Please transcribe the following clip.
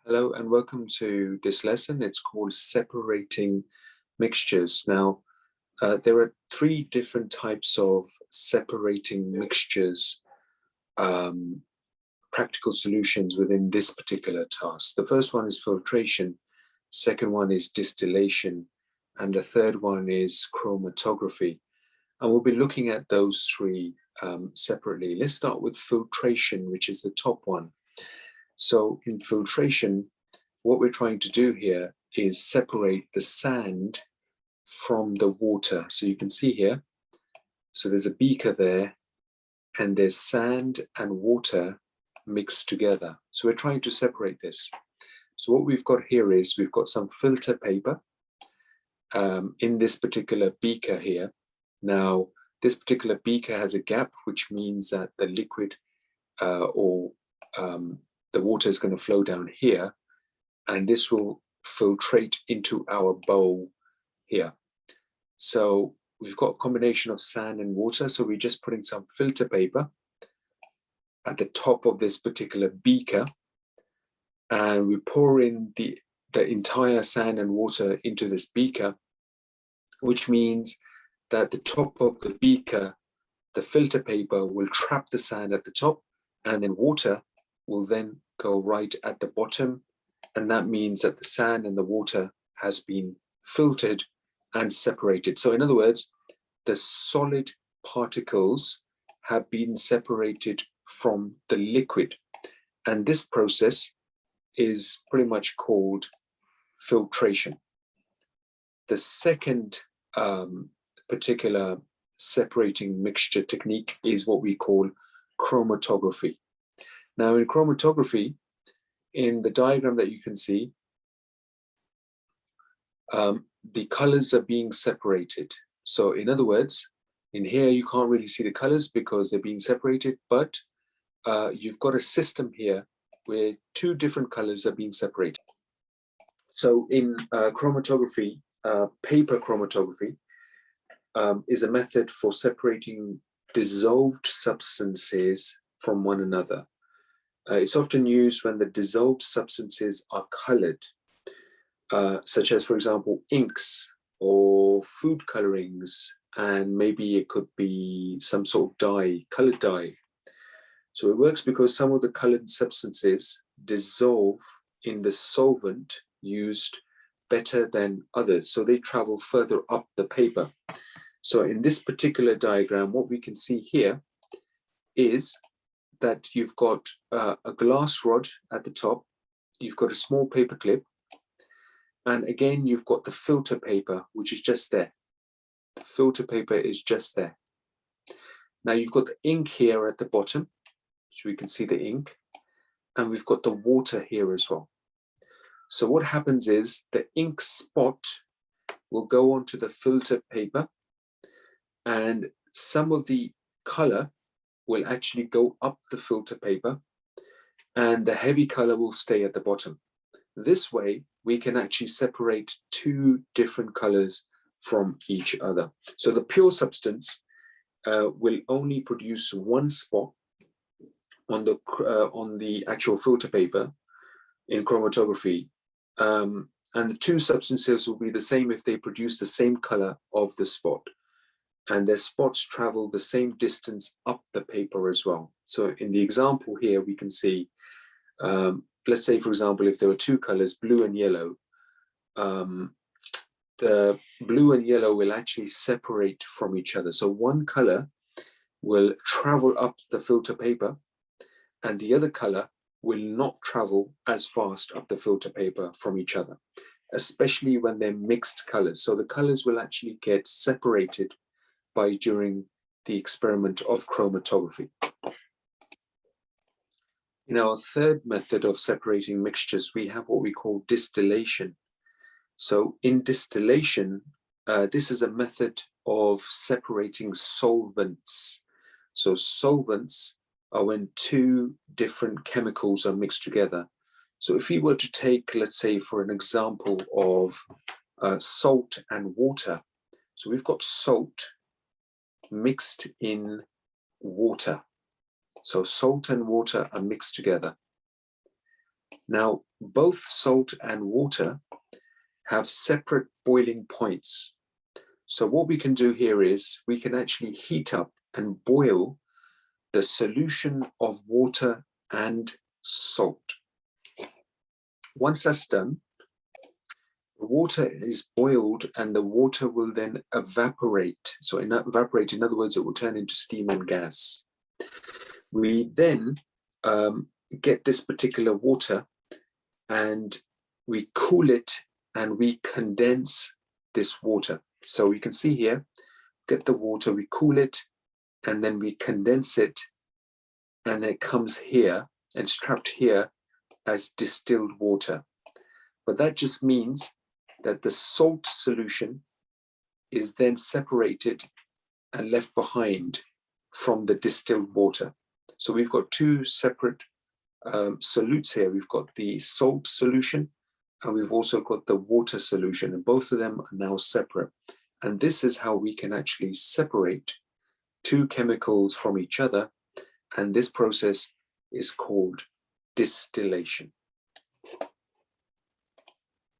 Hello and welcome to this lesson. It's called Separating Mixtures. Now, there are three different types of separating mixtures, practical solutions within this particular task. The first one is filtration, second one is distillation, and the third one is chromatography. And we'll be looking at those three separately. Let's start with filtration, which is the top one. So in filtration, what we're trying to do here is separate the sand from the water. So you can see here, so there's a beaker there, and there's sand and water mixed together. So we're trying to separate this. So what we've got here is we've got some filter paper in this particular beaker here. Now, this particular beaker has a gap, which means that the liquid the water is going to flow down here, and this will filtrate into our bowl here. So we've got a combination of sand and water, so we're just putting some filter paper at the top of this particular beaker, and we pour in the entire sand and water into this beaker, which means that the top of the beaker, the filter paper will trap the sand at the top, and then water will then go right at the bottom, and that means that the sand and the water has been filtered and separated. So in other words, the solid particles have been separated from the liquid, and this process is pretty much called filtration. The second particular separating mixture technique is what we call chromatography. Now in chromatography, in the diagram that you can see, the colors are being separated. So in other words, in here you can't really see the colors because they're being separated, but you've got a system here where two different colors are being separated. So in chromatography, paper chromatography is a method for separating dissolved substances from one another. It's often used when the dissolved substances are colored, such as, for example, inks or food colorings, and maybe it could be some sort of dye, colored dye. So it works because some of the colored substances dissolve in the solvent used better than others, so they travel further up the paper. So in this particular diagram, what we can see here is that you've got a glass rod at the top, you've got a small paper clip, and again, you've got the filter paper, which is just there. The filter paper is just there. Now you've got the ink here at the bottom, so we can see the ink, and we've got the water here as well. So what happens is the ink spot will go onto the filter paper, and some of the color will actually go up the filter paper, and the heavy color will stay at the bottom. This way, we can actually separate two different colors from each other. So the pure substance will only produce one spot on the actual filter paper in chromatography, and the two substances will be the same if they produce the same color of the spot, and their spots travel the same distance up the paper as well. So in the example here, we can see, let's say, for example, if there were two colors, blue and yellow, the blue and yellow will actually separate from each other. So one color will travel up the filter paper, and the other color will not travel as fast up the filter paper from each other, especially when they're mixed colors. So the colors will actually get separated during the experiment of chromatography. In our third method of separating mixtures, we have what we call distillation. So in distillation, this is a method of separating solvents. So solvents are when two different chemicals are mixed together. So if we were to take, let's say, for an example of salt and water. So we've got salt mixed in water. So salt and water are mixed together. Now, both salt and water have separate boiling points. So what we can do here is we can actually heat up and boil the solution of water and salt. Once that's done, the water is boiled and the water will then evaporate. So evaporate, in other words, it will turn into steam and gas. We then get this particular water and we cool it and we condense this water. So we can see here, get the water, we cool it, and then we condense it, and it comes here and it's trapped here as distilled water. But that just means that the salt solution is then separated and left behind from the distilled water. So we've got two separate solutes here. We've got the salt solution and we've also got the water solution, and both of them are now separate. And this is how we can actually separate two chemicals from each other. And this process is called distillation.